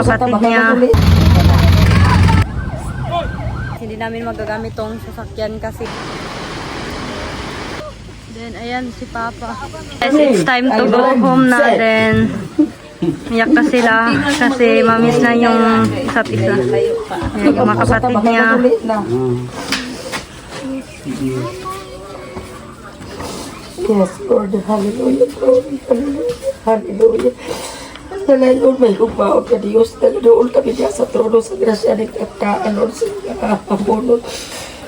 kapatid niya. Hindi namin magagamit tong sasakyan kasi. Then, ayan si Papa. Yes, it's time to go home na din. Iyak na sila kasi mamiss na yung isa't isa. Ayan, yung mga kapatid niya. Yes, Lord. Hallelujah. Glory. Hallelujah. Hallelujah. Dalay, Lord, may umaot ka Diyos. Nagdoon kami niya sa trono sa grasya ng kaptaan, Lord, sa kahaponon.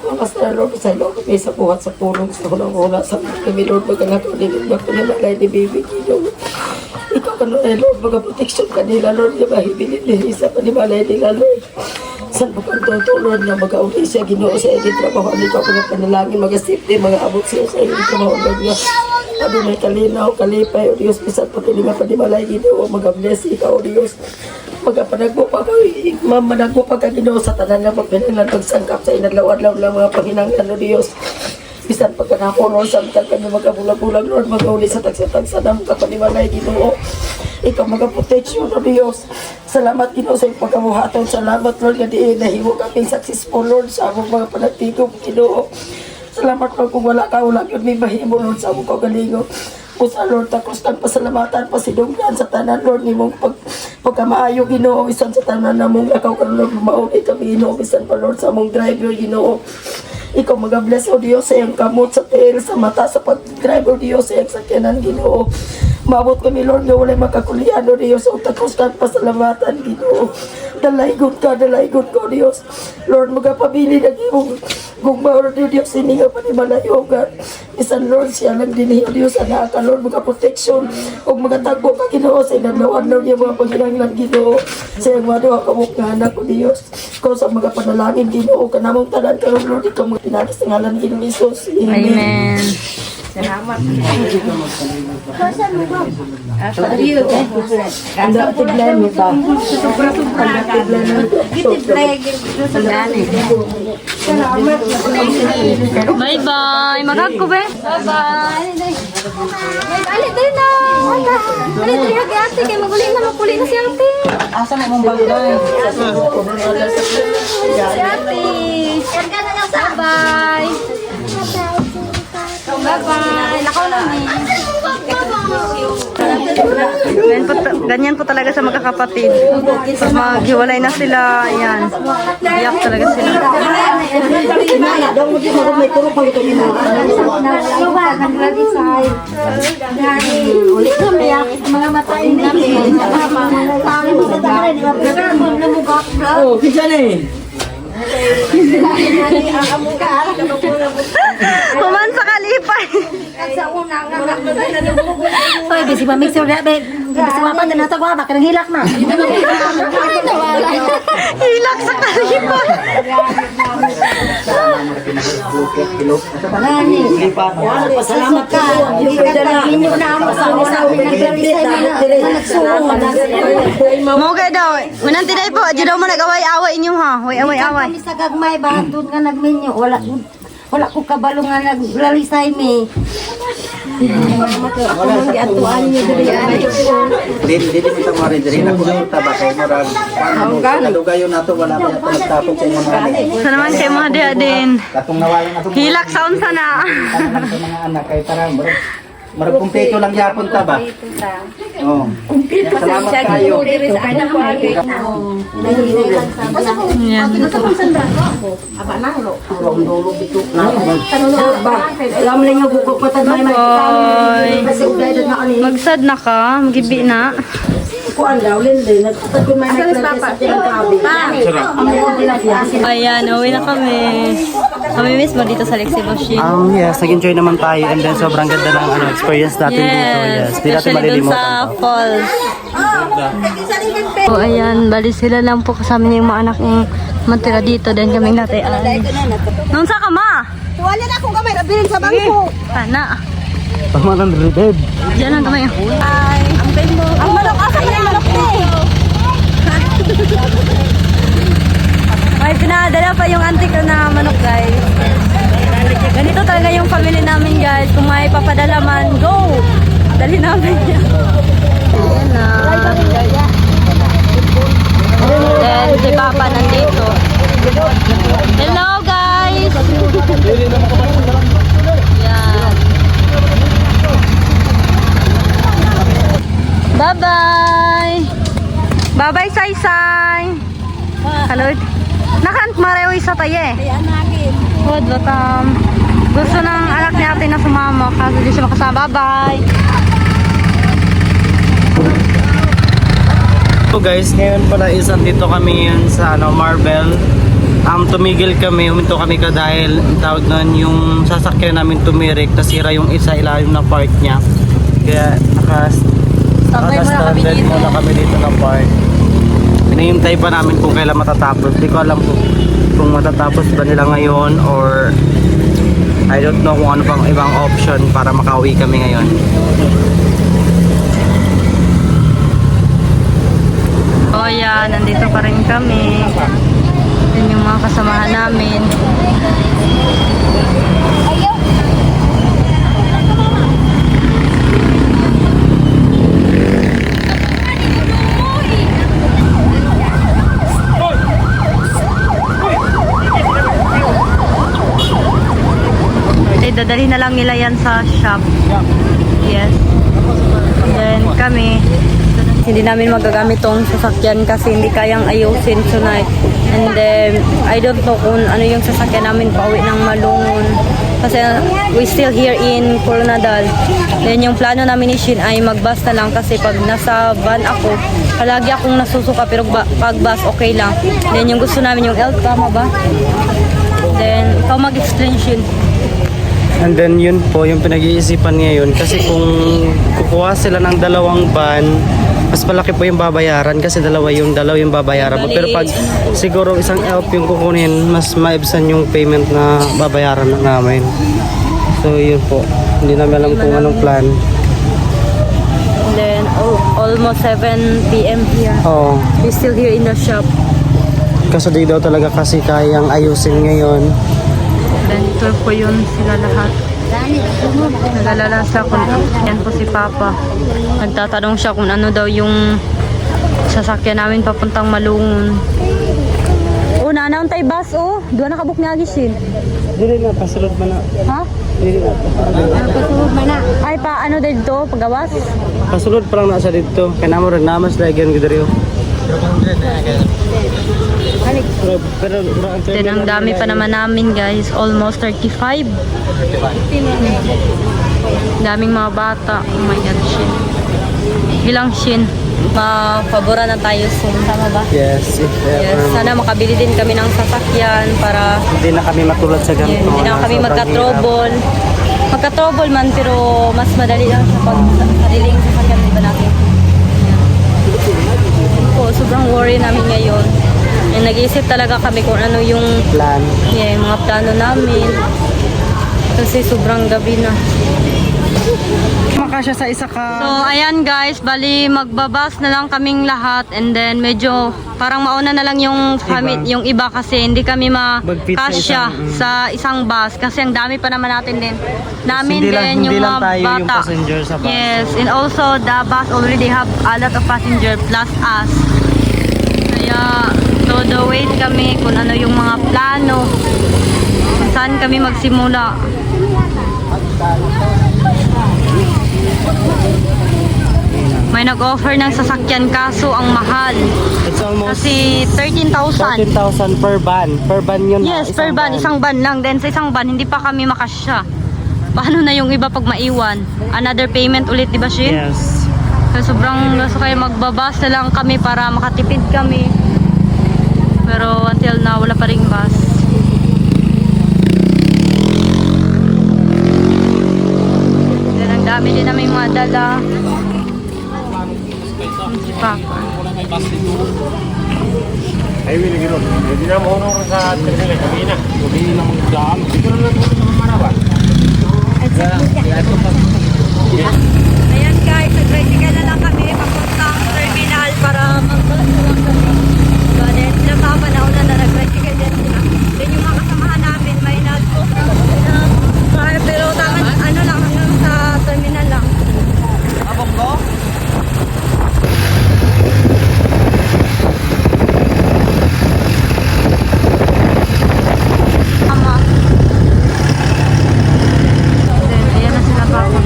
Mas na, Lord, sa Lord, kami sa buhat sa pulong, sa hulang-hula, sa kami, Lord, magkalato, Lord, magkalamalay ni Baby Gino. Ikaw ka, Lord, mga protection kanila, Lord, na mahibilin ni isa panimalay nila, Lord. San mo kang toto, Lord, na mag-auli siya, Ginoo sa edit trabaho, ikaw mga panalangin, mga safety, mga abot siya sa edit trabaho, Lord, nga. Adunay kalinaw, kalipay, O Diyos, bisan po tinima panimalay, Ginoo, mag-bless ikaw, O Diyos. Magkapanagpo pa ko, mamanagpo pa ka, Ginoo, sa tanan na pagpinanglan, pagsangkap sa inadlaw-adlaw ng mga pahinanglan, O Diyos. Bisan pagkanakunon, samtang kami magkabulag-bulag, Lord, mag-auli sa tagsatagsa ng kapanimalay, Ginoo. Ikaw magaproteksyon, O Diyos. Salamat, Ginoo, sa iyong pagkabuhaton. Salamat, Lord, nga di nahiwo kami successful, Lord, sa among mga panagtigom, Ginoo. Salamat, Lord, kung wala ka, wala yun, may mahimo, Lord, sa among kagalingo. Pusa, Lord, takostan, pasalamatan, pasidunggan sa tanan, Lord, ni mong pagkamaayo, Ginoo, isan sa tanan na mong lakaw ka, Lord, mauli kami, Ginoo, isan pa, Lord, sa among driver, Ginoo. Ikaw mag-bless, O Diyos, sa iyong kamot, sa tail, sa mata, sa pag-drive, O Diyos, sa iyong sakyanan, Ginoo. Mabot kami, Lord, na walay makakulian, O Diyos, o takostan, pasalamatan, Ginoo. Dalaygon ka, O Diyos. Lord, magapabili na iyong gugma, O Diyos, hindi nga pa ni malayogan. Isan, Lord, siya lang din, O Diyos, anak ka, Lord, magaproteksyon, o magatagpo ka, Ginoo, sa inadlawan, Lord, yung mga paghinanglan, Ginoo, sa iyong mga kamok nga anak, O Diyos. Ikaw sa mga panalangin, Ginoo, kanamong tanan ka, Lord, ikaw mga pinalis ng ngalan, Ginoo, Isus. Amen. Salamat. Anda tiglan mo ta. Bye-bye. Magagko ba? Bye-bye. Alit din na. Alit din na kay ate. Kaya magulin na si ate. Asa mo mong bagay? Si ate. Bye-bye. Bye-bye. Lakaw lang eh. Ganyan po talaga sa magkakapatid. Pag maghiwalay na sila, ayan. Iyak talaga sila. Ulit kami mga matayin namin. Oh, kita ni. Kuman sa kalipay. Hoy, bisi pa mixer na be. Bisi pa na nato ba kanang hilak na. Hilak sa kalipay. Pasalamat ka. Inyo na amo sa Mogay daw. Mananti day po. Di daw mo nag-away-away inyo ha. Away-away. kami sa gagmay bahatod nga nagminyo wala ko kabalo nga naglalisay mi. Ang giatuan niyo diri Dili kita mo rin diri na ko taba kay murag. Kadugayon nato wala pa nato nagtapon sa imong ani. Sa naman kay mga dia din. Katong nawalan ato. Hilak sa unsa na. Sa mga anak kay parang murag kumpleto lang gyapon ta ba. Oh. Salamat kayo. Yan. Alam lang yung bukok patag may Boy. Magsad na ka. Magibi na. kuan daw lende nagtatag ko may nagtatag sa kabi. Ayan, uwi na kami. Kami mismo dito sa Lexi Boshi. Yes, nag-enjoy naman tayo and then sobrang ganda ng experience natin dito. Yes, di natin especially dun sa malilimutan. falls. So, ayan, bali sila lang po kasama niya yung mga anak yung matira dito. Then kaming natin. Nung sa kama? Wala na akong kamay, nabilin sa bangko. Ana. Pamanan reded. Diyan ang kamay. Ay, ang manok, asa na yung manok ni? May pinadala pa yung auntie ko na manok, guys. Ganito talaga yung family namin, guys. Kung may papadala man, go! Dali namin yan. Ayan na. Bye-bye, Saysay. Hello. Nakant marewi sa tayo eh. Kaya nakin. Good, batam. Gusto ng anak natin na sumama. Kaso di siya makasama. Bye-bye. So guys, ngayon pala is andito kami yun sa Marvel. Tumigil kami, huminto kami ka dahil ang tawag nun yung sasakyan namin tumirik, nasira yung isa ilalim na part niya. Kaya naka-standard muna kami dito na part. Hinihintay pa namin kung kailan matatapos. Hindi ko alam kung matatapos ba nila ngayon or I don't know kung ano pang ibang option para makauwi kami ngayon. O yan, nandito pa rin kami. Yan yung mga kasamahan namin. Dadalhin na lang nila yan sa shop. Yes. Then kami, hindi namin magagamit tong sasakyan kasi hindi kayang ayusin tonight. And then, I don't know kung ano yung sasakyan namin pauwi ng Malungon. Kasi we still here in Coronadal. Then yung plano namin ni Shin ay mag-bus na lang kasi pag nasa van ako, palagi akong nasusuka pero pag bus okay lang. Then yung gusto namin yung L, tama ba? Then, ikaw mag-explain, Shin. And then yun po yung pinag-iisipan niya yun kasi kung kukuha sila ng dalawang van, mas malaki po yung babayaran kasi dalawa yung babayaran mo. Pero pag siguro isang elf yung kukunin, mas maibsan yung payment na babayaran na namin. So yun po, hindi namin alam kung anong plan. And then almost 7 p.m. here. Oo. We're still here in the shop. Kasi di daw talaga kasi kayang ayusin ngayon. Then ito po yun sila lahat. Nagalala siya kung yan po si Papa. Nagtatanong siya kung ano daw yung sasakyan namin papuntang Malungon. Oh, nanaon tayo bus oh. Doon nakabuk niya agisin. Dili na, pasulod man na. Ha? Dili na. Pasulod man na. Ay pa, ano dito? Pagawas? Pasulod pa lang nasa dito. Kaya naman rin namas lagi yan gudariyo. Then ang dami pa naman namin guys. Almost 35. Daming mga bata. Oh my God, Shin. Ilang Shin? Mapabora na tayo soon. Tama ba? Yes, if Yes. ever. Sana makabili din kami ng sasakyan para Hindi na kami matulad sa ganito. hindi na kami Sobrang magka-trouble. Magka-trouble man pero mas madali lang sa sariling sasakyan diba natin. Po, sobrang worry namin ngayon. Yung nag-iisip talaga kami kung ano yung plan. mga plano namin. Kasi sobrang gabi na. Makasya sa isa ka. So, ayan guys, bali magbabas na lang kaming lahat and then medyo parang mauna na lang yung yung iba kasi hindi kami Magfit sa makasya isang, sa isang bus kasi ang dami pa naman natin din. Namin Hindi din lang- yung hindi lang mga tayo yung bata. passenger sa bus. Yes, and also the bus already have a lot of passenger plus us. Kaya, so the wait kami kung ano yung mga plano. Kung saan kami magsimula. May nag-offer ng sasakyan kaso ang mahal. It's almost Kasi 13,000. 14,000 per van. Per van yun na. Yes, per van. Isang van lang. Then sa isang van, hindi pa kami makasya. Paano na yung iba pag maiwan? Another payment ulit, di ba, Shin? Yes. So, sobrang gusto kayo magbabas na lang kami para makatipid kami. Pero until now, wala pa ring bus. Then ang dami din namin mga dala. Si Papa. Ay, willing yun. Hindi na mo sa kanila kanina. Hindi na mo daan. Siguro na ito sa marawan. Ayan guys, nag-tricycle na lang kami papuntang terminal para mag-bus na lang kami. So then, sila Papa nauna na nag-tricycle din sila. Then yung mga kasamahan namin, may nag-offer pa sila. Pero tama, ano lang, hanggang sa terminal lang. Abong ko? Tama. Then, ayan na sila Papa.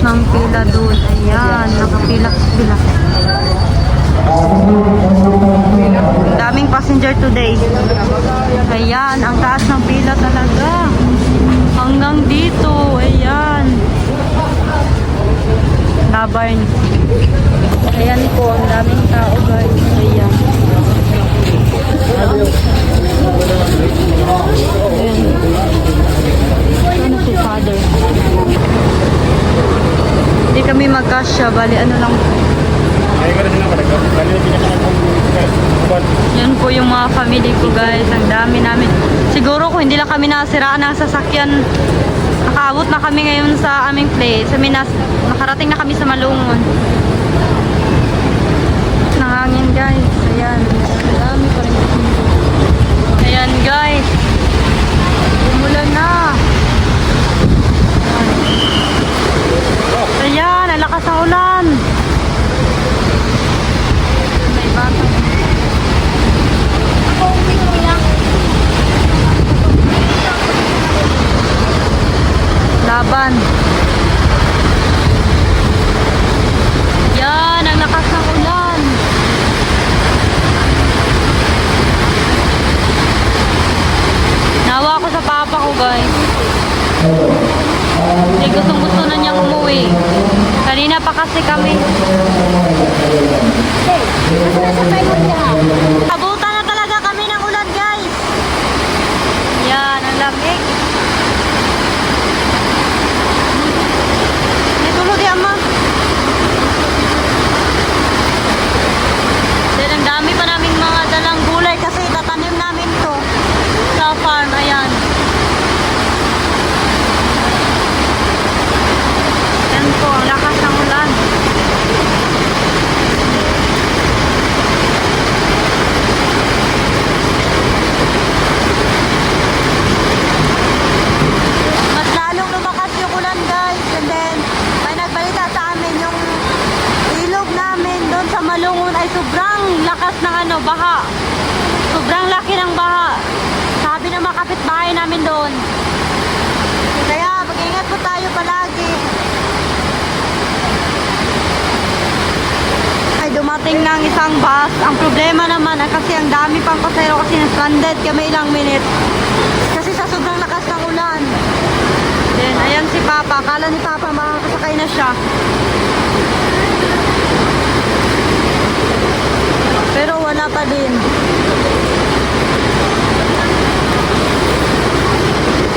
ng pila doon. Ayan, nakapila sila. Daming passenger today. Ayan, ang taas ng pila talaga. Hanggang dito. Ayan. Labarn. Ayan po, ang daming tao guys. Ayan. Ayan. Ano si father? Hindi kami magkasya. Bali, ano lang. Yan po yung mga family ko guys. Ang dami namin. Siguro kung hindi lang kami nasiraan ng sasakyan, nakaabot na kami ngayon sa aming place. Nakarating na kami sa Malungon. Nangangin guys. Ayan. Ang dami pa rin. Ayan guys. Umulan na. Ayan. Ang lakas ng ulan. May bata. Laban. Yan, ang lakas ng ulan. Nawa ako sa papa ko, guys. Hindi gustong-gusto na niyang umuwi. Kanina pa kasi kami. Abutan na talaga kami ng ulan, guys. Yan, ang lamig. Tulog yan, ma. Then, ang dami pa namin mga dalang gulay kasi tatanim namin to sa farm. Ayan. Yan po, ang lakas ng ulan. Mas lalong lumakas yung ulan, guys. And then, may nagbalita sa amin yung ilog namin doon sa Malungon ay sobrang lakas ng baha. Sobrang laki ng baha. Sabi ng mga kapitbahay namin doon. Kaya mag-ingat po tayo palagi. Ay, dumating ng isang bus. Ang problema naman ay kasi ang dami pang pasahero kasi na-stranded kami ilang minute. Kasi sa sobrang lakas ng ulan. Then, ayan si Papa. Akala ni Papa makakasakay na siya. Pero wala pa din.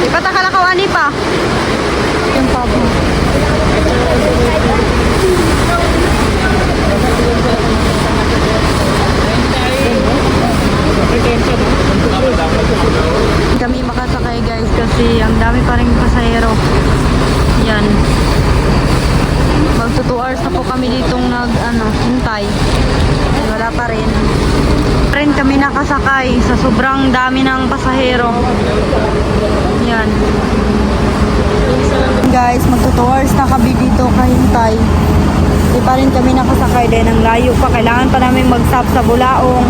Ipatakalakawan ni pa. Yung Papa. Kami makasakay guys kasi ang dami pa rin pasahero. Yan. Mag 2 hours na po kami ditong hintay. Wala pa rin. Rin kami nakasakay sa sobrang dami ng pasahero. Yan. Guys, mag 2 hours na kami dito kahintay. Hindi pa rin kami nakasakay din. Ang layo pa. Kailangan pa namin mag-stop sa Bulaong.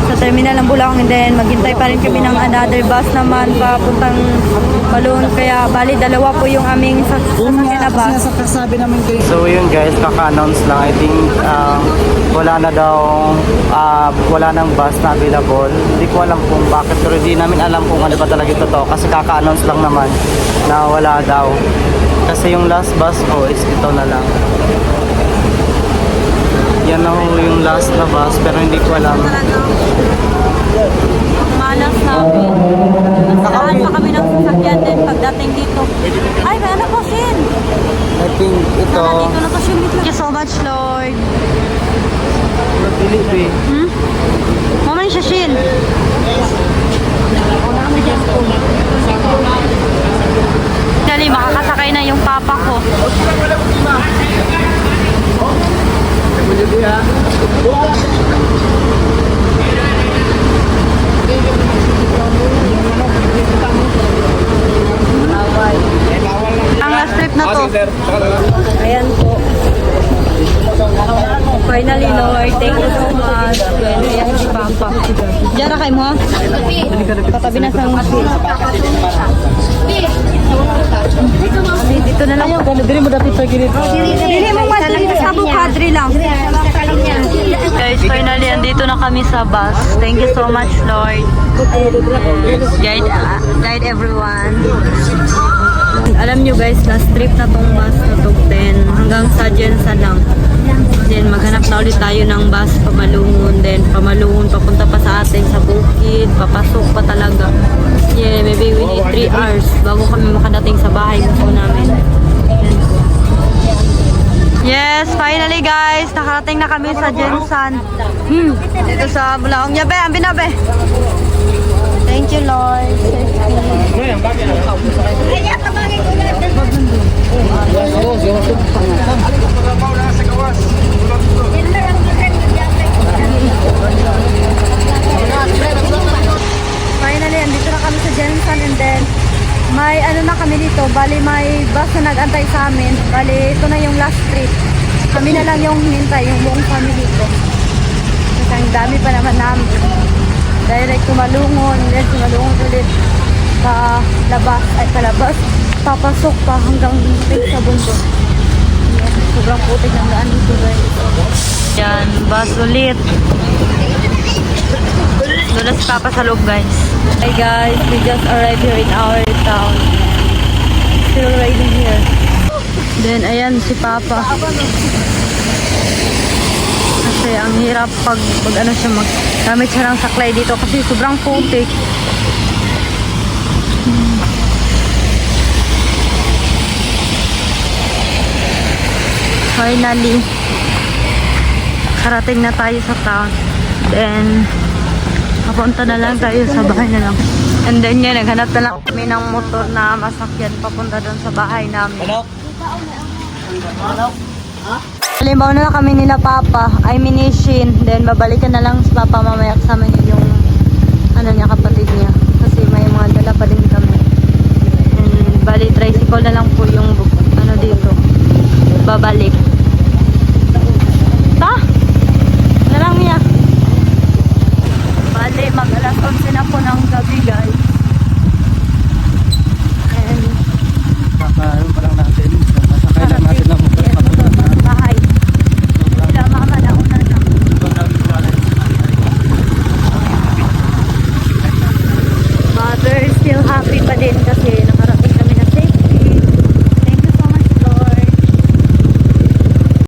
Sa terminal ng Bulaong. And then maghintay pa rin kami ng another bus naman papuntang Balon. Kaya bali dalawa po yung aming sasakyan na bus. So yun guys, kaka-announce lang. I think wala na daw, wala nang bus na available. Hindi ko alam kung bakit, pero di namin alam kung ano ba talaga ito. Kasi kaka-announce lang naman na wala daw. Kasi yung last bus ko is ito na lang. Yan na yung last na bus, pero hindi ko alam. Malas namin. Nasaan pa kami ng sasakyan din pagdating dito. Ay, may anak ko, Shin! I think ito. Dito na to, Shin. Thank you so much, Lord. Dili. Maman siya, Shin. Dali, makakasakay na yung papa ko. Ang last trip na to. Ayan po. Finally, Lord, thank you so much. Ayan si Papa. Diyan na kayo mo, ha? Patabi na sa ngasi. Dito na lang. Dili mo dati sa gilid. Dili mo madali sa kadri lang. Guys, finally, andito na kami sa bus. Thank you so much, Lord. Guide everyone. Alam nyo guys, last trip na tong bus na to 10 hanggang sa Jensen lang. Then maghanap na ulit tayo ng bus pamalungon. Then pamalungon, papunta pa sa atin sa bukid. Papasok pa talaga. Yeah, maybe we need 3 hours bago kami makadating sa bahay gusto namin. Yes, finally guys, nakarating na kami sa Jensen. Dito sa Bulaong. Yabe, ang binabe. Thank you, Lord. Finally, andito na kami sa Jensen and then may ano na kami dito. Bali, may bus na nag-antay sa amin. Bali, ito na yung last trip. Kami na lang yung hinintay, yung buong family ko. Kasi ang dami pa naman namin. Direct tumalungon, then tumalungon ulit sa labas, ay sa labas. Papasok pa hanggang sa bundok. Sobrang putik ng daan dito guys. Yan, bus ulit. Doon na si Papa sa loob guys. Hi guys, we just arrived here in our town. Still raining here. Then ayan si Papa. Kasi ang hirap pag ano siya gamit siya ng saklay dito kasi sobrang putik. Finally, karating na tayo sa town. Then, papunta na lang tayo sa bahay na lang. And then yan, naghanap na lang kami ng motor na masakyan papunta doon sa bahay namin. Halimbawa na lang kami nila Papa, ay minishin. Then babalikan na lang si Papa mamaya kasama niya yung ano niya, kapatid niya. Kasi may mga dala pa din kami. And bali, tricycle na lang po yung ano dito. Babalik. Ta? Na lang niya. Bali, mag alas 11 na po ng